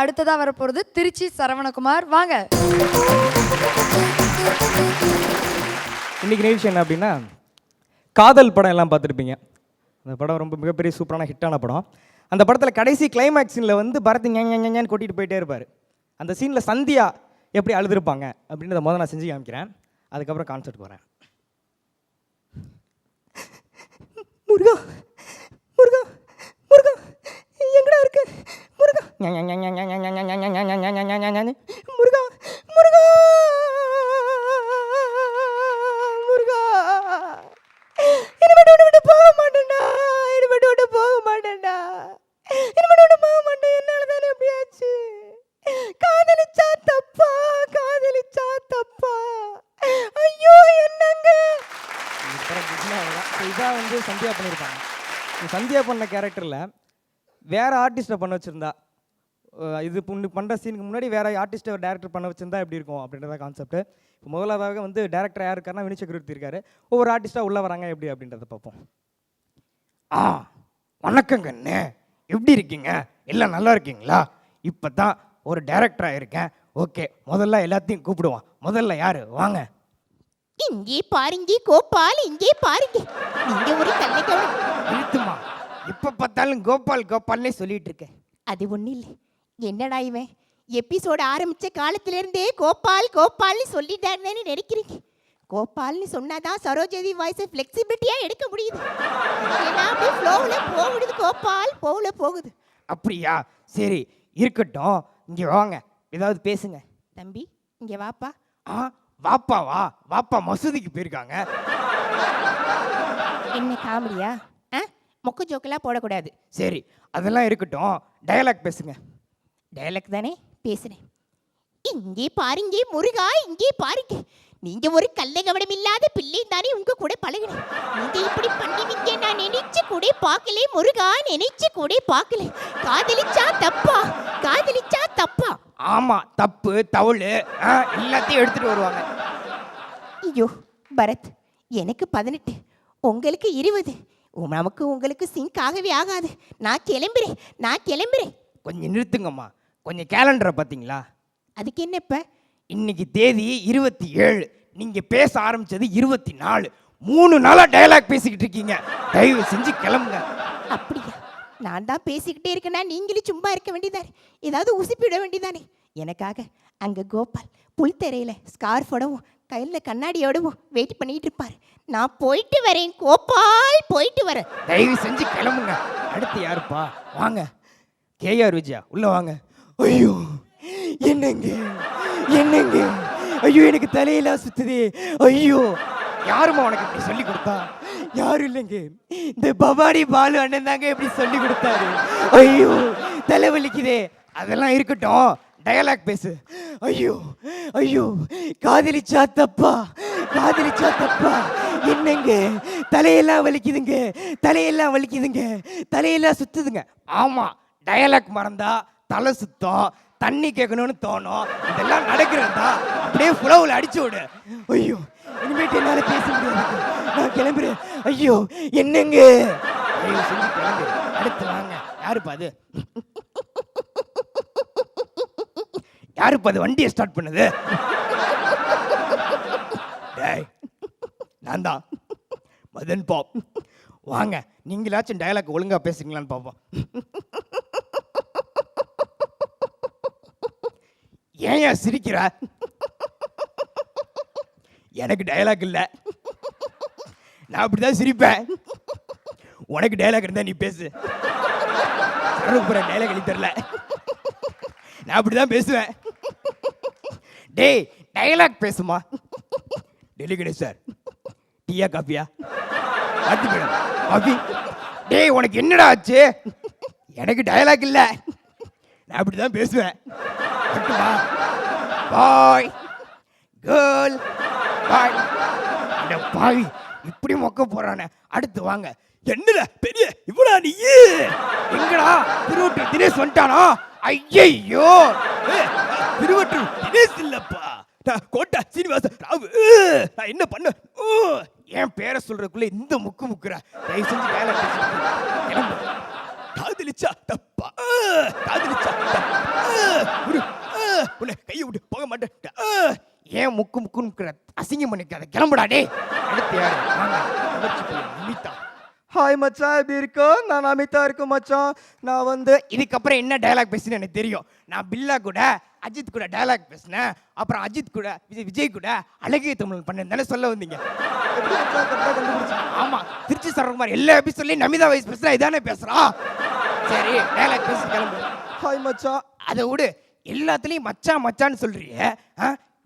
அடுத்ததா வரப்போறது திருச்சி சரவணகுமார். வாங்க. இன்னைக்கு நிகழ்ச்சி என்ன அப்படின்னா, காதல் படம் எல்லாம் பார்த்துருப்பீங்க. அந்த படம் ரொம்ப மிகப்பெரிய சூப்பரான ஹிட்டான படம். அந்த படத்தில் கடைசி கிளைமேக்ஸ் சீனில் வந்து பரத் ஞான்னு கொட்டிட்டு போயிட்டே இருப்பார். அந்த சீனில் சந்தியா எப்படி அழுதுருப்பாங்க அப்படின்றத முதல்ல நான் செஞ்சு காமிக்கிறேன். அதுக்கப்புறம் கான்செப்ட் போகிறேன். முருகா முருகா முருகா எங்கடா இருக்கு முருகா முருகா முருகா முருகா இனிமேட்டு விட்டு போக மாட்டேன்டா, இனிமேட்டு விட்டு போக மாட்டேன்டா, இனிமேட்டு விட்டு போக மாட்டேன். என்னால தானே எப்படி ஆச்சு? காதலிச்சா தப்பா, காதலிச்சா தப்பா, ஐயோ என்னங்க. இதான் வந்து சந்தியா பண்ணியிருப்பாங்க. சந்தியா பண்ண கேரக்டரில் வேற ஆர்டிஸ்ட்டை பண்ண வச்சுருந்தா, இது பண்ணுற சீனுக்கு முன்னாடி வேற ஆர்டிஸ்ட்டை டேரக்டர் பண்ண வச்சுருந்தா எப்படி இருக்கும் அப்படின்றத கான்செப்ட். இப்போ முதலாவதாக வந்து டேரக்டர் யார் இருக்காருன்னா வினய் சக்கரவர்த்தி இருக்காரு. ஒவ்வொரு ஆர்டிஸ்ட்டாக உள்ளே வராங்க எப்படி அப்படின்றத பார்ப்போம். வணக்கங்க அண்ணே, எப்படி இருக்கீங்க? எல்லாம் நல்லா இருக்கீங்களா? இப்போ தான் ஒரு டேரக்டராக இருக்கேன். ஓகே, முதல்ல எல்லாத்தையும் கூப்பிடுவான். முதல்ல யாரு? வாங்க. இங்கே பாருங்க கோபால், இங்கே பாருங்க. நீங்க ஒரு கல்லைக்கவனம் இழுத்துமா, இப்போ பார்த்தாலும் கோபால் கோபால்னே சொல்லிட்டு இருக்கேன். அது ஒன்றும் இல்லை. என்னடா இவன் எபிசோடு ஆரம்பித்த காலத்திலேருந்தே கோபால் கோபால்னு சொல்லிட்டாருன்னு நினைக்கிறீங்க. கோபால்னு சொன்னாதான் சரோஜதி வாய்ஸை ஃப்ளெக்சிபிலிட்டியாக எடுக்க முடியுது. ஏன்னா அப்படியே ஃப்ளோவில் போகுது, கோபால் ஃப்ளோவில் போகுது. அப்படியா? சரி இருக்கட்டும், இங்கே வாங்க, ஏதாவது பேசுங்க. தம்பி இங்கே வாப்பா. வாப்பா வா, வாப்பா மசூதிக்கு போயிருக்காங்க. என்ன காமெடியா? மொக்க ஜோக்கெல்லாம் போடக்கூடாது. சரி அதெல்லாம் இருக்கட்டும், டயலாக் பேசுங்க. டயலாக் தானே பேசுகிறேன். இங்கே பாருங்க முருகா, இங்கே பாருங்க. நீங்க ஒரு கல்லை கவனம் இல்லாத பிள்ளை தானே, உங்க கூட பழகினேன். நீங்க இப்படி பண்ணுவீங்க நான் நினைச்சு கூட பார்க்கல முருகா, நினைச்சு கூட பார்க்கல. காதலிச்சா தப்பா, காதலிச்சா தப்பா? ஆமா தப்பு, தவளு எல்லாத்தையும் எடுத்துட்டு வருவாங்க. ஐயோ பரத், எனக்கு 18, உங்களுக்கு 20. நமக்கு உங்களுக்கு சிங்க் ஆகவே ஆகாது. நான் கிளம்புறேன். கொஞ்சம் நிறுத்துங்கம்மா, கொஞ்சம் கேலண்டரை பார்த்தீங்களா? அதுக்கு என்ன இப்ப? இன்னைக்கு தேதி 27, நீங்க பேச ஆரம்பிச்சது 24. 3 நாளா டயலாக் பேசிக்கிட்டு இருக்கீங்க. தயவு செஞ்சு கிளம்புங்க. அப்படியா? நான் தான் பேசிக்கிட்டே இருக்கேன்னா நீங்களும் சும்மா இருக்க வேண்டியதானே, ஏதாவது உசுப்பிட வேண்டியதானே. எனக்காக அங்கே கோபால் புல்தரையில் ஸ்கார்ஃபோடவும் கையில் கண்ணாடியோடவும் வெயிட் பண்ணிட்டு இருப்பார். நான் போயிட்டு வரேன் கோபால், போயிட்டு வரேன். தயவு செஞ்சு கிளம்புங்க. அடுத்து யாருப்பா? வாங்க. கேஆர் விஜயா உள்ள வாங்க. ஐயோ என்னங்க என்னங்க, ஐயோ எனக்கு தலையெல்லாம் சுத்துது. ஐயோ யாருமா உனக்கு இப்படி சொல்லி கொடுத்தா? யாரும் இல்லைங்க, இந்த பவானி பாலு அண்ணன் தாங்க இப்படி சொல்லி கொடுத்தாரு. ஐயோ தலைவலிக்குதே. அதெல்லாம் இருக்கட்டும், டயலாக் பேசு. ஐயோ ஐயோ காதலிச்சா தப்பா, காதலிச்சா தப்பா. என்னங்க தலையெல்லாம் வலிக்குதுங்க, தலையெல்லாம் வலிக்குதுங்க, தலையெல்லாம் சுத்துதுங்க. ஆமா, டயலாக் மறந்தா தலை சுத்தம், தண்ணி கேட்கணும்னு தோணும். இதெல்லாம் நடக்கிறதா? அப்படியே புலவுல அடிச்சு விடு. ஐயோ இனிமேட்டு என்னால பேச முடியாது, நான் கிளம்புறேன். ஐயோ என்னங்க, கிளம்பு. அடுத்து வாங்க. யாருப்பா அது? யாருப்பா அது வண்டியை ஸ்டார்ட் பண்ணுது? நான் தான் மதன் பாப். வாங்க, நீங்களாச்சும் டயலாக் ஒழுங்கா பேசுங்களான்னு பார்ப்போம். ஏன் சிரிக்கிற? எனக்கு டயலாக் இல்லை, நான் அப்படிதான் சிரிப்பேன். உனக்கு டயலாக் இருந்தா நீ பேசு. டயலாக் எழுதி தரல, நான் அப்படிதான் பேசுவேன். டேய் டயலாக் பேசுமா? டெல்லி கணேஷ் சார், டீயா காஃபியா? Coffee madam, coffee. டேய் உனக்கு என்னடா ஆச்சு? எனக்கு டயலாக் இல்லை, நான் அப்படிதான் பேசுவேன். பாய் கேர்ள் பாய். இந்த பாய் இப்படி மொக்க போறானே. அடுத்து வாங்க. என்னடா பெரிய இவ்வளோ நீ? எங்கடா திருவட்டூர் தினேஷ் வந்துட்டானா? ஐயோ திருவட்டூர் தினேஷ் இல்லப்பா, கோட்டா சீனிவாச ராவு. நான் என்ன பண்ண? என் பேரை சொல்றதுக்குள்ள இந்த முக்கு முக்குற. தயவு செஞ்சு வேலை கிளம்பு. காதலிச்சா தப்பா காதலிச்சா உன்னை கையை விட்டு போக மாட்டேன் ஏன் முக்கு முக்குன்னு அசிங்கம் பண்ணிக்காத கிளம்புடா டே அடுத்து யாரு வாங்க அமிதா ஹாய் மச்சான் எப்படி இருக்கோ நான் அமிதா இருக்கேன் மச்சான் நான் வந்து இதுக்கப்புறம் என்ன டயலாக் பேசுன்னு எனக்கு தெரியும் நான் பில்லா கூட அஜித் கூட டயலாக் பேசினேன் அப்புறம் அஜித் கூட விஜய் கூட அழகிய தமிழ் பண்ணேன் சொல்ல வந்தீங்க ஆமா திருச்சி சரகுமார் எல்லா எபிசோட்லயும் நமிதா வயசு பேசுறா இதானே பேசுறா சரி டயலாக் பேசி கிளம்பு ஹாய் மச்சான் அதை விடு எல்லாத்துலயும் மச்சான் மச்சான்னு சொல்றிய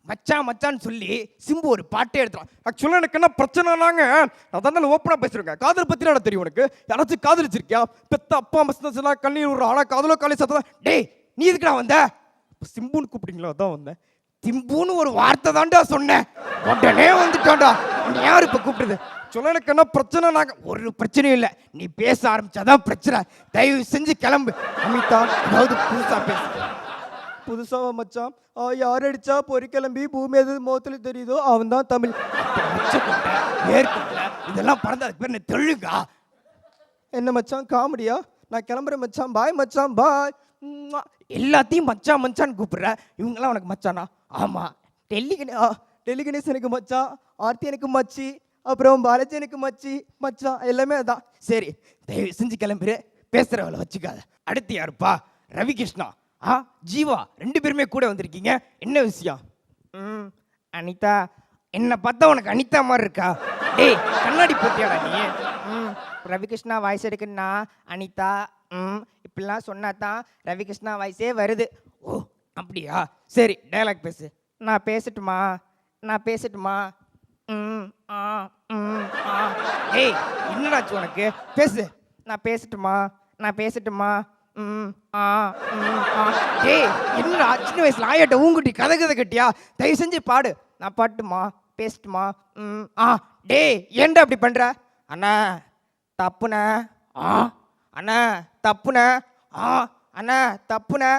மச்சான் மச்சான்னு சொல்லி சிம்பு ஒரு பாட்டே எடுத்துறான் ஆக்சுவலாக எனக்கு என்ன பிரச்சனைனாங்க நான் தான் ஓப்பனாக பேசுறேன் காதல் பற்றி என்ன தெரியும் உனக்கு யாராச்சும் காதலிச்சிருக்கியா பெத்த அப்பா மஸ்னா கண்ணீர் விடுற ஆனா காதலோ காலேஜ் சத்தம் டேய் நீ எதுக்குடா வந்த சிம்புன்னு கூப்பிட்டீங்களா அதான் வந்தேன் திம்புன்னு ஒரு வார்த்தை தான்டா சொன்னேன் உடனே வந்துட்டான்டா உன்னை யார் இப்போ கூப்பிடுது சொல்ல எனக்கு என்ன பிரச்சனை நாங்கள் ஒரு பிரச்சனையும் இல்லை நீ பேச ஆரம்பிச்சாதான் பிரச்சனை தயவு செஞ்சு கிளம்பு அமிதா ஏதாவது புதுசாக பேசு புதுசாக மச்சான் யார் அடிச்சா பொறி கிளம்பி பூமி எது முகத்தில் தெரியுதோ அவன் தான் தமிழ் இதெல்லாம் பறந்து அதுக்கு பேர் என்ன தெலுங்கா என்ன மச்சான் காமெடியா நான் கிளம்புறேன் மச்சான் பாய் மச்சான் பாய் எல்லாத்தையும் மச்சான் மச்சான்னு கூப்பிடுற இவங்கெல்லாம் உனக்கு மச்சானா ஆமாம் டெல்லி கணேஷ் எனக்கு மச்சான் ஆர்த்தி எனக்கு மச்சி அப்புறம் பாலாஜி எனக்கு மச்சி மச்சான் எல்லாமே அதான் சரி தயவு செஞ்சு கிளம்புற பேசுகிறவளை வச்சுக்காத அடுத்து யாருப்பா ரவி கிருஷ்ணா ஜீவா 2 பேருமே கூட வந்திருக்கீங்க என்ன விஷயம் அனிதா என்னை பார்த்தா உனக்கு அனிதா மாதிரி இருக்கா டேய் கண்ணாடி போட்டியாடா நீ ரவிகிருஷ்ணா வாய்ஸ் எடுக்குன்னா அனிதா இப்படிலாம் சொன்னா தான் ரவிகிருஷ்ணா வாய்ஸே வருது ஓ அப்படியா சரி டயலாக் பேசு நான் பேசட்டுமா ஏய் என்னடாச்சு உனக்கு பேசு நான் பேசட்டுமா டேய் என்னடா சின்ன வயசுல ஆயாட்ட ஊங்குட்டி கதை கட்டியா தயவு செஞ்சு பாடு நான் பாட்டுமா பேசட்டுமா டேய் ஏன்டா அப்படி பண்ற அண்ணா தப்புண்ணா அண்ணா தப்புண்ணா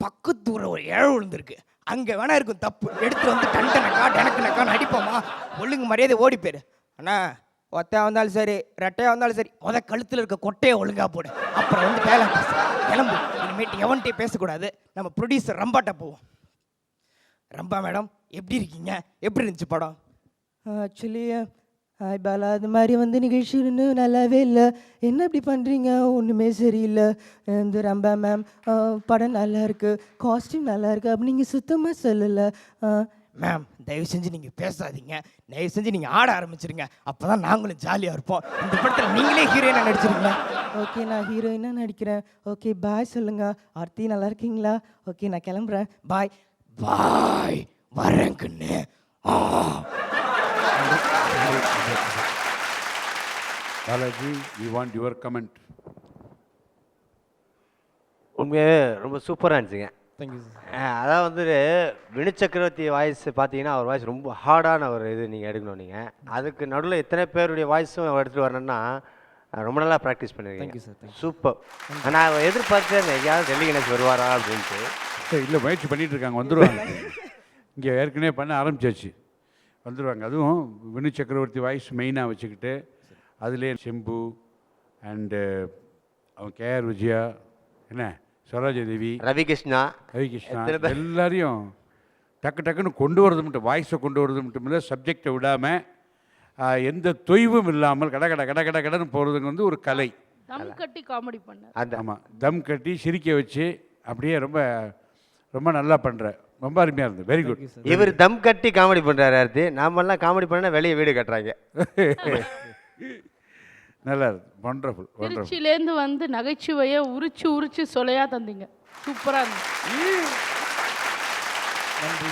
பக்கத்தூர ஒரு இழ விழுந்திருக்கு அங்கே வேணா இருக்கும் தப்பு எடுத்துட்டு வந்து டனக்குனக்கான்னு அடிப்போமா ஒழுங்கு மரியாதை ஓடி போயிரு அண்ணா ஒத்தையா வந்தாலும் சரி ரெட்டையா வந்தாலும் சரி கழுத்தில் இருக்க கொட்டையை ஒழுங்கா போடு அப்புறம் வந்து டயலாக் பேசு கிளம்பு இனிமேட்டு எவன்ட்டே பேசக்கூடாது நம்ம ப்ரொடியூசர் ரம்பாட்ட போவோம் ரம்பா மேடம் எப்படி இருக்கீங்க எப்படி இருந்துச்சு படம் ஆக்சுவலி ஹாய் பாலா அது மாதிரி வந்து நிகழ்ச்சி இன்னும் நல்லாவே இல்லை என்ன இப்படி பண்ணுறீங்க ஒன்றுமே சரியில்லை இந்த ரம்பா மேம் படம் நல்லா இருக்கு காஸ்டியூம் நல்லா இருக்கு அப்படி நீங்கள் சுத்தமாக சொல்லலை மேம் தயவு செஞ்சு நீங்கள் பேசாதீங்க தயவு செஞ்சு நீங்கள் ஆட ஆரம்பிச்சிருங்க அப்போ தான் நாங்களும் ஜாலியாக இருப்போம் இந்த படத்தில் நீங்களே ஹீரோயினாக நடிச்சிருங்க ஓகே நான் ஹீரோயினாக நடிக்கிறேன் ஓகே பாய் சொல்லுங்கள் ஆர்த்தி நல்லா இருக்கீங்களா ஓகே நான் கிளம்புறேன் பாய் பாய் வரேங்கண்ணு Balaji, we want your comment. உண்மையாகவே ரொம்ப சூப்பராக இருந்துச்சுங்க. Thank you sir. அதான் வந்து வினு சக்கரவர்த்தி வாய்ஸ் பார்த்தீங்கன்னா அவர் வாய்ஸ் ரொம்ப ஹார்டான ஒரு இது நீங்கள் எடுக்கணும். நீங்கள் அதுக்கு நடுவில் எத்தனை பேருடைய வாய்ஸும் எடுத்துகிட்டு வரணும்னா ரொம்ப நல்லா ப்ராக்டிஸ் பண்ணியிருக்கீங்க. சார். சூப்பர். நான் எதிர்பார்த்தேன் எங்கேயாவது டெல்லி கணேஷ் வருவாரா அப்படின்ட்டு. இல்லை முயற்சி பண்ணிகிட்டு இருக்காங்க, வந்துடுவாங்க. இங்கே ஏற்கனவே பண்ண ஆரம்பிச்சாச்சு, வந்துடுவாங்க. அதுவும் வினு சக்கரவர்த்தி வாய்ஸ் மெயினாக வச்சுக்கிட்டு அதுலேயே செம்பு அண்டு அவன் கேஆர் விஜயா, என்ன சரோஜா தேவி, ரவிகிருஷ்ணா எல்லாரையும் டக்குன்னு கொண்டு வரது மட்டும், வாய்ஸை கொண்டு வரது மட்டும் இல்லை, சப்ஜெக்டை விடாமல் எந்த தொய்வும் இல்லாமல் கடன்னு போகிறதுங்க வந்து ஒரு கலை. தம் கட்டி காமெடி பண்ண. ஆமாம், தம் கட்டி சிரிக்க வச்சு அப்படியே ரொம்ப ரொம்ப நல்லா பண்ணுற, ரொம்ப அருமையாக இருந்தது. Very good. இவர் தம் கட்டி காமெடி பண்ணுறாரு. அடுத்து நாமெல்லாம் காமெடி பண்ணால் வெளியே வீடு கட்டுறாங்க. நல்லா இருக்கு. ஒண்டர்ஃபுல். திருச்சியிலேருந்து வந்து நகைச்சுவையை உரிச்சு சொலையா தந்தீங்க. சூப்பராக இருந்துச்சு. நன்றி.